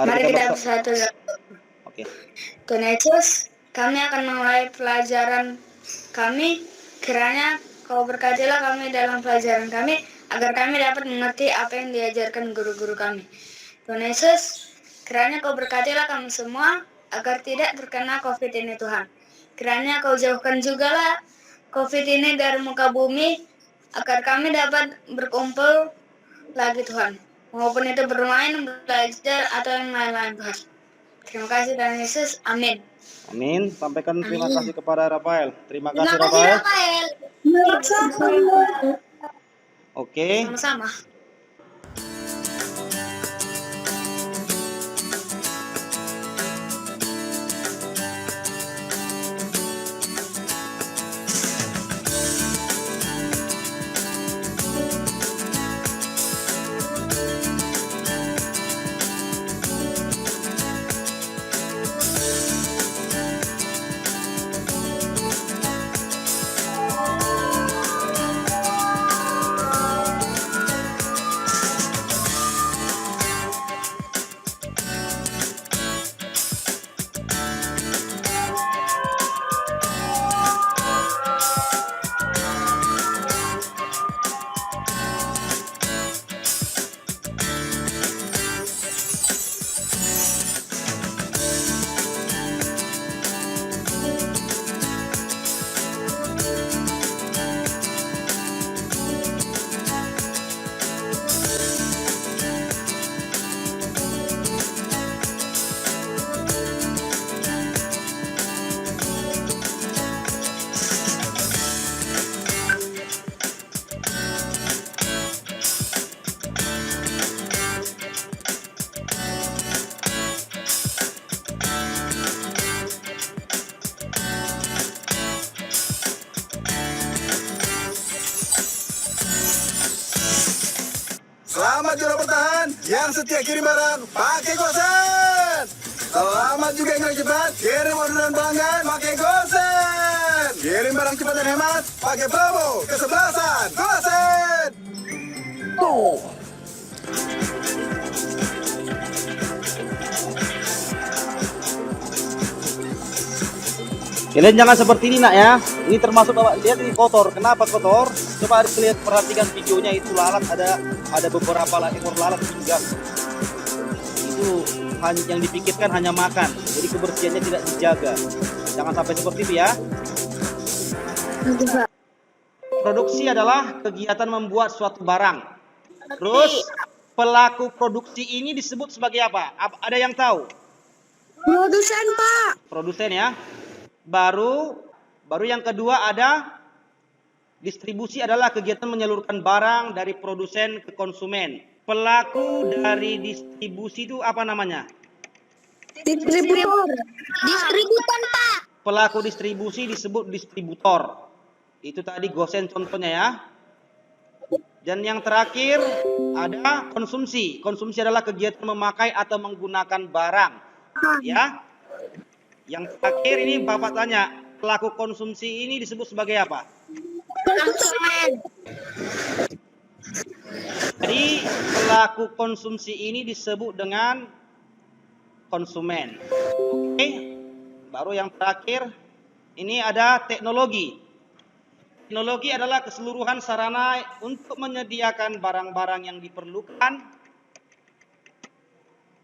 Mari kita bersatu. Oke. Tuhan Yesus, kami akan memulai pelajaran kami. Kiranya Kau berkatilah kami dalam pelajaran kami, agar kami dapat mengerti apa yang diajarkan guru-guru kami. Tuhan Yesus, kiranya Kau berkatilah kami semua, agar tidak terkena COVID ini Tuhan. Kiranya Kau jauhkan jugalah COVID ini dari muka bumi, agar kami dapat berkumpul lagi Tuhan. Maupun itu bermain, belajar, atau yang lain-lain Tuhan. Terima kasih Tuhan Yesus. Amin. Amin. Sampaikan terima Amin. kasih kepada Rafael. Terima kasih Terima kasih Rafael. Rafael. Oke. Sama-sama. Selamat juara bertahan yang setia kirim barang pakai Gosen. Selamat juga yang cepat kirim orderan pelanggan pakai Gosen. Kirim barang cepat dan hemat pakai promo kesebelasan Gosen. Kalian jangan seperti ini nak ya. Ini termasuk bapak lihat ini kotor. Kenapa kotor? Coba lihat perhatikan videonya itu lalat ada beberapa ekor lalat juga. Itu hanya yang dipikirkan hanya makan. Jadi kebersihannya tidak dijaga. Jangan sampai seperti itu ya. Produksi adalah kegiatan membuat suatu barang. Terus pelaku produksi ini disebut sebagai apa? Ada yang tahu? Produsen Pak. Produsen ya. Baru yang kedua ada distribusi adalah kegiatan menyalurkan barang dari produsen ke konsumen. Pelaku dari distribusi itu apa namanya? Distributor. Distributor Pak. Pelaku distribusi disebut distributor. Itu tadi Gosen contohnya ya. Dan yang terakhir ada konsumsi. Konsumsi adalah kegiatan memakai atau menggunakan barang. Ya. Yang terakhir ini Bapak tanya, pelaku konsumsi ini disebut sebagai apa? Konsumen. Jadi pelaku konsumsi ini disebut dengan konsumen. Oke. Baru yang terakhir ini ada teknologi. Teknologi adalah keseluruhan sarana untuk menyediakan barang-barang yang diperlukan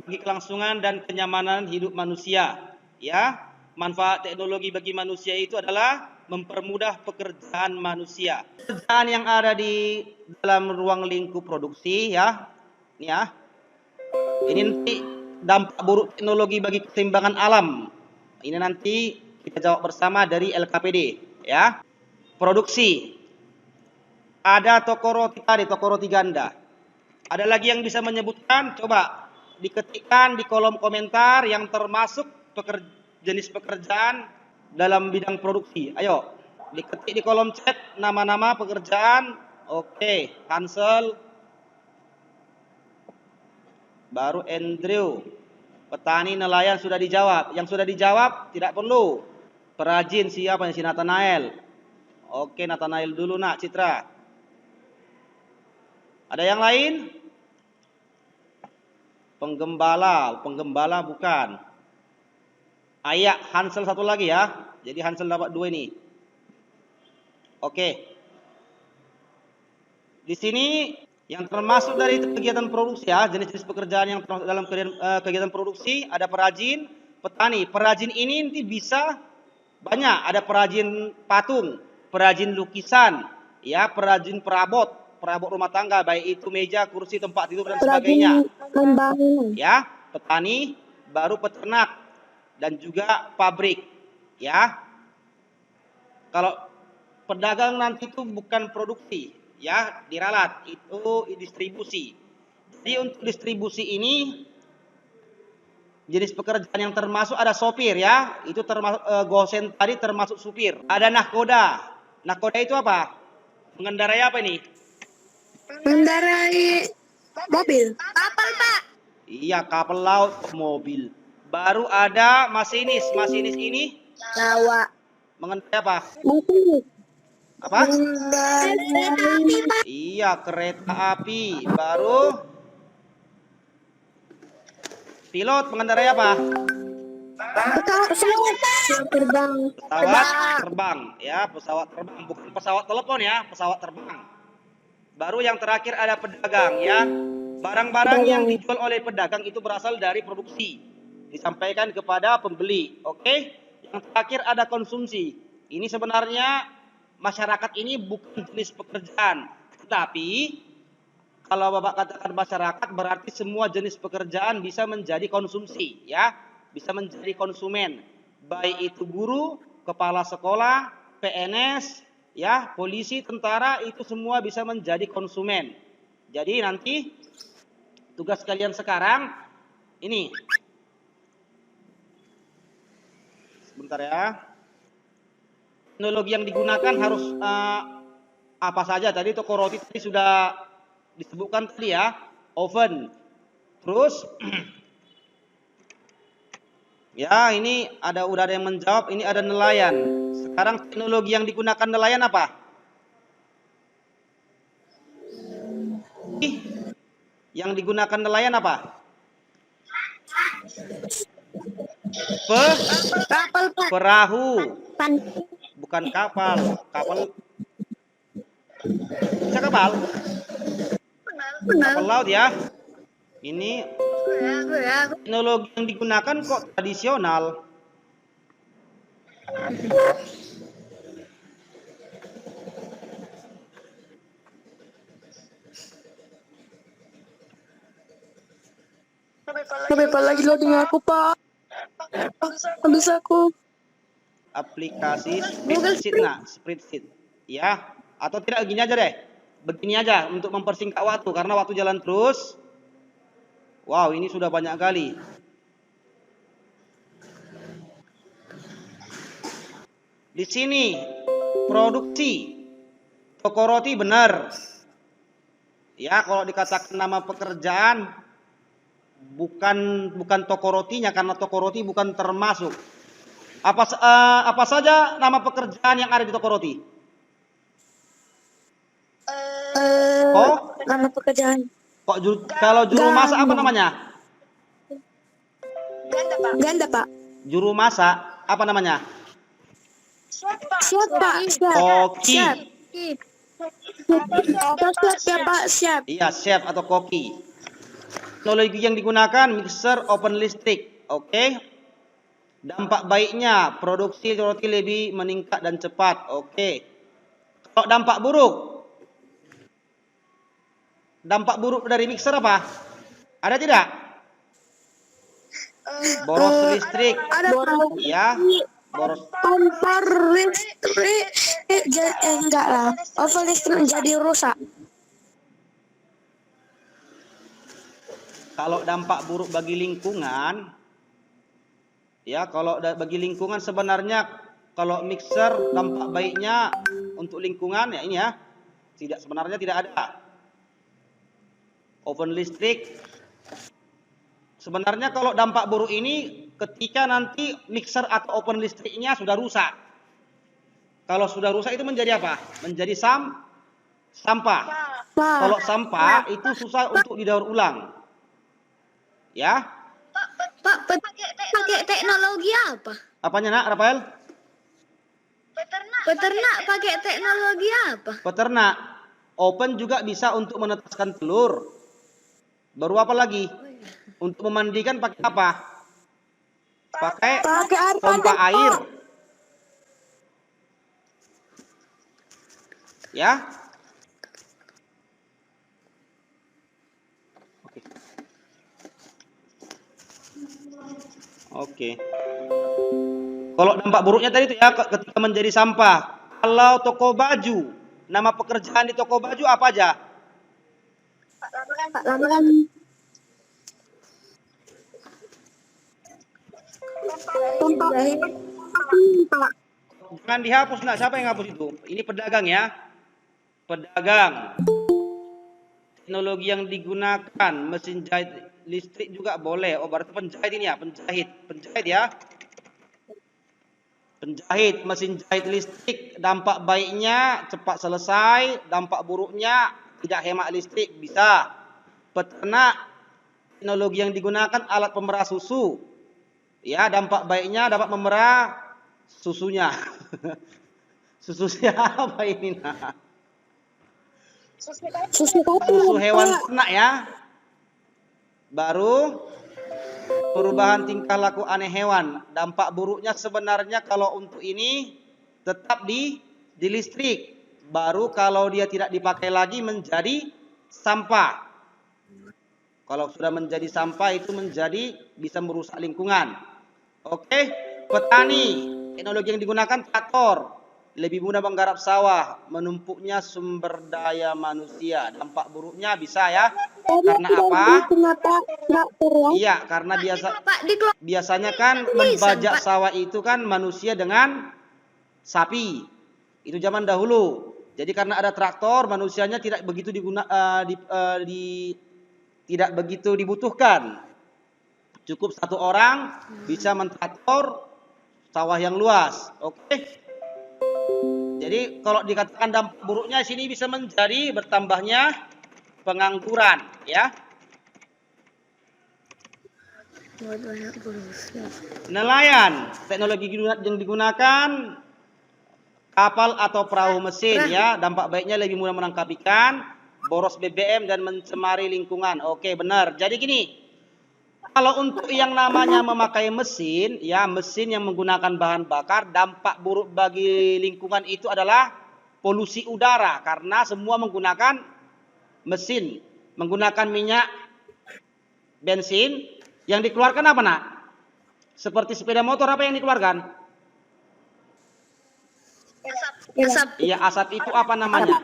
bagi kelangsungan dan kenyamanan hidup manusia. Ya, manfaat teknologi bagi manusia itu adalah mempermudah pekerjaan manusia. Pekerjaan yang ada di dalam ruang lingkup produksi ya. Ini ya. Ini nanti dampak buruk teknologi bagi keseimbangan alam. Ini nanti kita jawab bersama dari LKPD ya. Produksi. Ada toko roti tadi, toko roti ganda. Ada lagi yang bisa menyebutkan? Coba diketikkan di kolom komentar yang termasuk jenis pekerjaan dalam bidang produksi. Ayo, diketik di kolom chat nama-nama pekerjaan. Oke, Hansel. Baru Andrew. Petani nelayan sudah dijawab. Yang sudah dijawab tidak perlu. Perajin siapa? Si Nathanael. Oke, Nathanael dulu nak, Citra. Ada yang lain? Penggembala bukan. Iya, Hansel satu lagi ya. Jadi Hansel dapat 2 ini. Oke. Di sini yang termasuk dari kegiatan produksi ya, jenis-jenis pekerjaan yang termasuk dalam kegiatan produksi ada perajin, petani. Perajin ini nanti bisa banyak, ada perajin patung, perajin lukisan, ya, perajin perabot rumah tangga, baik itu meja, kursi, tempat tidur dan sebagainya. Ya, petani, baru peternak dan juga pabrik, ya. Kalau pedagang nanti itu bukan produksi, ya, diralat, itu distribusi. Jadi untuk distribusi ini jenis pekerjaan yang termasuk ada sopir ya, itu termasuk gosen tadi termasuk supir. Ada nahkoda. Nahkoda itu apa? Mengendarai apa ini? Mengendarai mobil. Kapal, Pak. Iya, kapal laut, mobil. Baru ada masinis. Masinis ini Jawa. mengendarai apa? Mobil. Apa? Mengendarai Iya, kereta api. Baru pilot mengendarai apa? pesawat terbang. Pesawat terbang, ya, pesawat terbang, bukan pesawat telepon ya, pesawat terbang. Baru yang terakhir ada pedagang ya. Barang-barang yang dijual oleh pedagang itu berasal dari produksi, disampaikan kepada pembeli. Oke? Yang terakhir ada konsumsi. Ini sebenarnya masyarakat ini bukan jenis pekerjaan, tetapi kalau Bapak katakan masyarakat berarti semua jenis pekerjaan bisa menjadi konsumsi ya, bisa menjadi konsumen. Baik itu guru, kepala sekolah, PNS, ya, polisi, tentara, itu semua bisa menjadi konsumen. Jadi nanti tugas kalian sekarang ini. Sebentar ya. Teknologi yang digunakan harus apa saja tadi, toko roti tadi sudah disebutkan tadi ya, oven. Terus ya, ini udah ada yang menjawab, ini ada nelayan. Sekarang teknologi yang digunakan nelayan apa? Yang digunakan nelayan apa? Kapal, Pak. Perahu. Pan. Bukan kapal. Kapal. Bisa kapal? Kapal laut ya. Ini teknologi yang digunakan kok tradisional. Apa lagi loading aku, Pak? Habis aku. Aplikasi spreadsheet. Ya, atau tidak gini aja deh. Begini aja untuk mempersingkat waktu karena waktu jalan terus. Wow, ini sudah banyak kali. Di sini produksi toko roti benar. Ya, kalau dikatakan nama pekerjaan bukan toko rotinya karena toko roti bukan termasuk. Apa saja nama pekerjaan yang ada di toko roti? Nama pekerjaan. Kalau juru masak apa namanya? Ganda, Pak. Juru masak apa namanya? Siap, Pak. Siap. Koki. Siap ya, Pak. Siap. Iya, chef atau koki. Teknologi yang digunakan mixer open listrik. Oke. Dampak baiknya produksi roti lebih meningkat dan cepat. Oke. Kalau dampak buruk? Dampak buruk dari mixer apa? Ada tidak? Boros listrik. Ada Ya, boros. kompor listrik. Enggak lah. Oven listrik jadi rusak. Kalau dampak buruk bagi lingkungan, ya, kalau bagi lingkungan sebenarnya kalau mixer dampak baiknya untuk lingkungan ya ini ya, sebenarnya tidak ada. Oven listrik sebenarnya kalau dampak buruk ini ketika nanti mixer atau oven listriknya sudah rusak. Kalau sudah rusak itu menjadi apa? Menjadi sampah. Kalau sampah itu susah untuk didaur ulang. Ya. Pak, pakai teknologi apa? Apanya nak, Rafael? Peternak pakai teknologi apa? Peternak. Open juga bisa untuk menetaskan telur. Baru apa lagi? Untuk memandikan pakai apa? Pakai air pompa panas, air. Pak. Ya. Oke. Kalau dampak buruknya tadi itu ya ketika menjadi sampah. Kalau toko baju, nama pekerjaan di toko baju apa aja? Pak, lama kan. Pompa air, Pak. Jangan dihapus nak. Siapa yang hapus itu? Ini pedagang ya. Pedagang. Teknologi yang digunakan mesin jahit listrik juga boleh. Oh berarti penjahit ini ya, penjahit ya. Penjahit, mesin jahit listrik, dampak baiknya cepat selesai, dampak buruknya tidak hemat listrik, bisa. Peternak, teknologi yang digunakan alat pemerah susu. Ya, dampak baiknya dapat memerah susunya. Susu siapa ini nah? Susu hewan ternak ya. Baru perubahan tingkah laku aneh hewan. Dampak buruknya sebenarnya kalau untuk ini tetap di listrik. Baru kalau dia tidak dipakai lagi menjadi sampah. Kalau sudah menjadi sampah itu bisa merusak lingkungan. Oke, petani. Teknologi yang digunakan traktor. Lebih mudah menggarap sawah, menumpuknya sumber daya manusia. Dampak buruknya bisa ya. Karena apa? Iya, karena biasanya kan membajak sawah itu kan manusia dengan sapi. Itu zaman dahulu. Jadi karena ada traktor, manusianya tidak begitu tidak begitu dibutuhkan. Cukup satu orang bisa mentraktor sawah yang luas. Oke. Jadi kalau dikatakan dampak buruknya sini bisa menjadi bertambahnya pengangguran, ya. Nelayan, teknologi yang digunakan kapal atau perahu mesin, ya. Dampak baiknya lebih mudah menangkap ikan, boros BBM dan mencemari lingkungan. Oke, benar. Jadi gini. Kalau untuk yang namanya memakai mesin, ya mesin yang menggunakan bahan bakar, dampak buruk bagi lingkungan itu adalah polusi udara karena semua menggunakan mesin, menggunakan minyak, bensin, yang dikeluarkan apa nak? Seperti sepeda motor apa yang dikeluarkan? Asap. Iya asap itu apa namanya?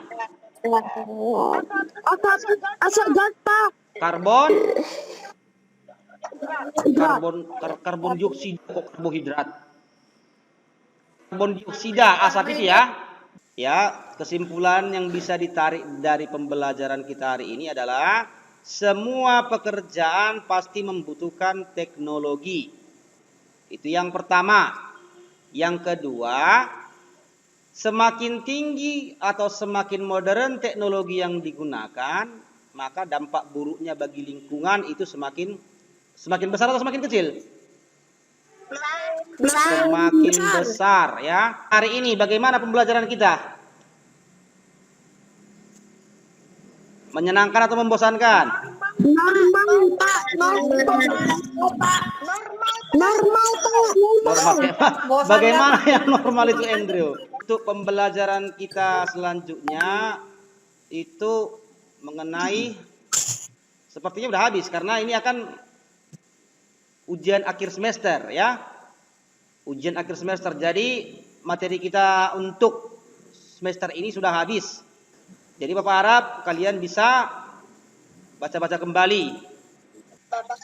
Asap gas, Pak. Karbon dioksida kok karbohidrat. Karbon dioksida asap itu ya. Ya, kesimpulan yang bisa ditarik dari pembelajaran kita hari ini adalah semua pekerjaan pasti membutuhkan teknologi. Itu yang pertama. Yang kedua, semakin tinggi atau semakin modern teknologi yang digunakan, maka dampak buruknya bagi lingkungan itu semakin besar atau semakin kecil? Semakin besar ya. Hari ini bagaimana pembelajaran kita? Menyenangkan atau membosankan? Normal, Pak. Normal. Bagaimana yang normal itu Andrew? Untuk pembelajaran kita selanjutnya itu mengenai sepertinya udah habis karena ini akan ujian akhir semester ya. Ujian akhir semester. Jadi materi kita untuk semester ini sudah habis. Jadi Bapak harap kalian bisa baca-baca kembali. Bapa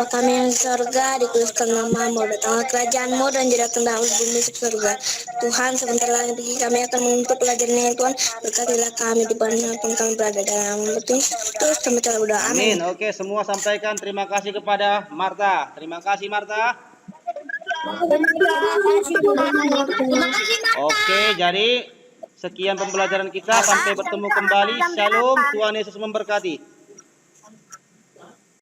kami yang di surga, dikuduskan namamu, datanglah kerajaanmu dan jadikan dahulu bumi seperti surga. Tuhan, sebentar lagi kami akan menuntut pelajaran yang Tuhan, berkatilah kami di mana pun kami berada dalam terus kami telah berdoa. Amin. Oke, semua sampaikan terima kasih kepada Marta. Terima kasih Marta. Oke, jadi sekian pembelajaran kita, sampai bertemu kembali. Shalom, Tuhan Yesus memberkati.